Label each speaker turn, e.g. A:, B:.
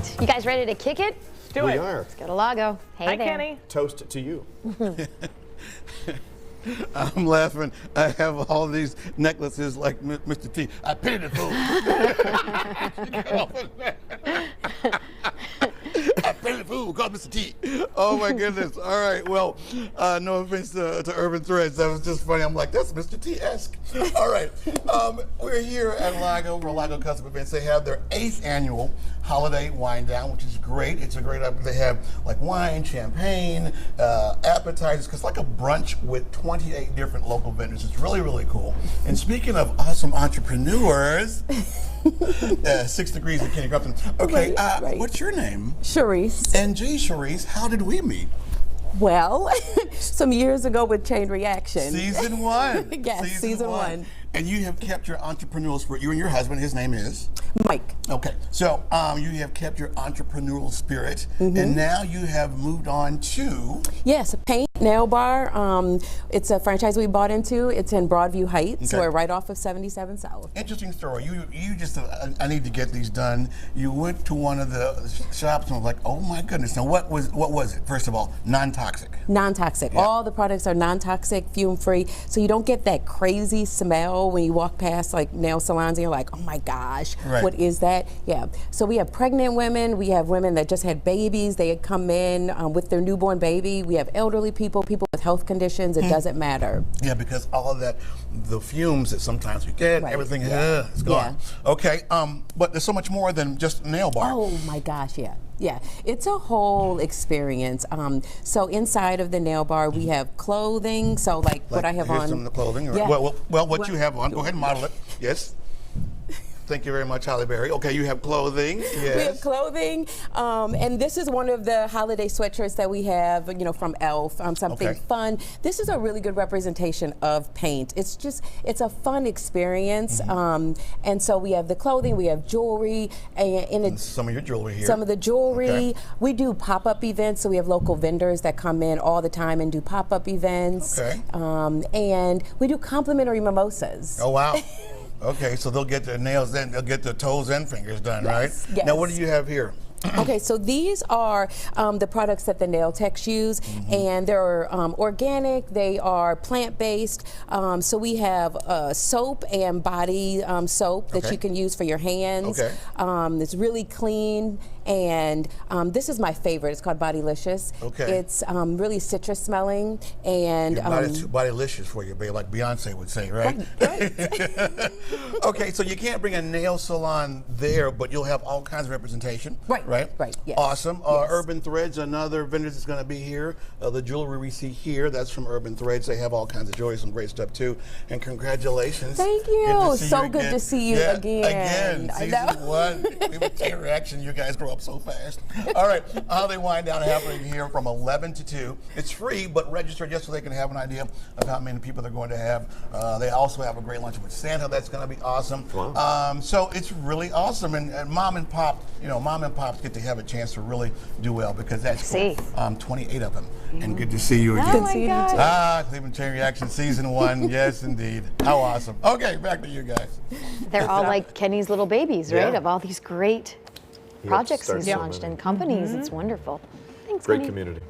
A: right, you guys ready to kick it?
B: We are.
A: Let's go to Lago. Hey
C: Hi,
A: there.
C: Kenny.
B: Toast to you.
D: I'm laughing. I have all these necklaces like Mr. T. I paid it fool. I paid it fool. Called Mr. T. Oh my goodness. All right. Well, no offense to Urban Threads. That was just funny. I'm like, that's Mr. T-esque. All right. We're here at Lago for Lago Custom Events. They have their 8th annual holiday wine down, which is great. It's a great opportunity. They have like wine, champagne, appetizers. It's like a brunch with 28 different local vendors. It's really, really cool. And speaking of awesome entrepreneurs, 6 Degrees of Kenny Grumpton. Okay,
E: Right.
D: What's your name?
E: Charisse.
D: And gee, Charisse, how did we meet?
E: Well, some years ago with Chain Reaction.
D: Season 1.
E: Yes, season one.
D: And you have kept your entrepreneurial spirit. You and your husband, his name is?
E: Mike.
D: Okay, so you have kept your entrepreneurial spirit, and now you have moved on to?
E: Yes, a paint nail bar. It's a franchise we bought into. It's in Broadview Heights.
D: Okay.
E: We're right off of 77 South.
D: Interesting story. You just, I need to get these done. You went to one of the shops and was like, oh my goodness. Now what was it? First of all, non-toxic.
E: Non-toxic.
D: Yeah.
E: All the products are non-toxic, fume-free, so you don't get that crazy smell when you walk past like nail salons and you're like, oh my gosh,
D: Right.
E: what is that? Yeah. So we have pregnant women. We have women that just had babies. They had come in with their newborn baby. We have elderly people, people with health conditions. It doesn't matter.
D: Yeah, because all of that, the fumes that sometimes we get,
E: Right.
D: everything
E: Yeah.
D: is gone. Okay, but there's so much more than just a nail bar.
E: Oh my gosh, yeah. Yeah, it's a whole experience. So inside of the nail bar, we have clothing. So like what I have
D: here's
E: on.
D: some of the clothing.
E: Yeah.
D: Well, what you have on, go ahead and model it. Yes. Thank you very much, Holly Berry. Okay, you have clothing. Yes.
E: We have clothing, and this is one of the holiday sweatshirts that we have, you know, from Elf. Something
D: Okay.
E: fun. This is a really good representation of paint. It's a fun experience, and so we have the clothing, we have jewelry, and it's
D: Some of your jewelry here.
E: some of the jewelry.
D: Okay.
E: We do pop-up events, so we have local vendors that come in all the time and do pop-up events.
D: Okay.
E: And we do complimentary mimosas.
D: Oh, wow. Okay, so they'll get their nails in, they'll get their toes and fingers done, right?
E: Yes.
D: Now, what do you have here?
E: Okay, so these are the products that the nail techs use, and they're organic, they are plant-based. So we have soap and body soap that
D: Okay.
E: you can use for your hands.
D: Okay.
E: It's really clean, and this is my favorite. It's called Bodylicious.
D: Okay.
E: It's really citrus smelling, and
D: Your body's too bodylicious for you, babe, like Beyonce would say, right?
E: right.
D: Okay, so you can't bring a nail salon there, but you'll have all kinds of representation.
E: Right, yes.
D: Awesome.
E: Yes.
D: Urban Threads, another vendor that's going to be here. The jewelry we see here, that's from Urban Threads. They have all kinds of jewelry, some great stuff too. And congratulations.
E: Thank you.
D: Good to see
E: So
D: you
E: good
D: again.
E: to see you
D: Yeah,
E: again. I know.
D: Season 1. We have a chain reaction. You guys grow up so fast. All right, holiday wine down happening here from 11 to 2. It's free, but register just so they can have an idea of how many people they're going to have. They also have a great lunch with Santa. That's going to be awesome.
B: Wow.
D: So it's really awesome, and mom and pop, mom and pops get to have a chance to really do well because that's
A: See.
D: cool. 28 of them, and good to see you
A: Oh
D: again.
A: my God.
D: Cleveland Chain Reaction Season 1. Yes, indeed. How awesome. Okay, back to you guys.
A: They're all like Kenny's little babies, right?
B: Yeah.
A: Of all these great
B: He helped
A: projects
B: start
A: he's
B: so
A: launched
B: many.
A: and companies. It's wonderful. Thanks,
B: Great
A: Kenny.
B: community.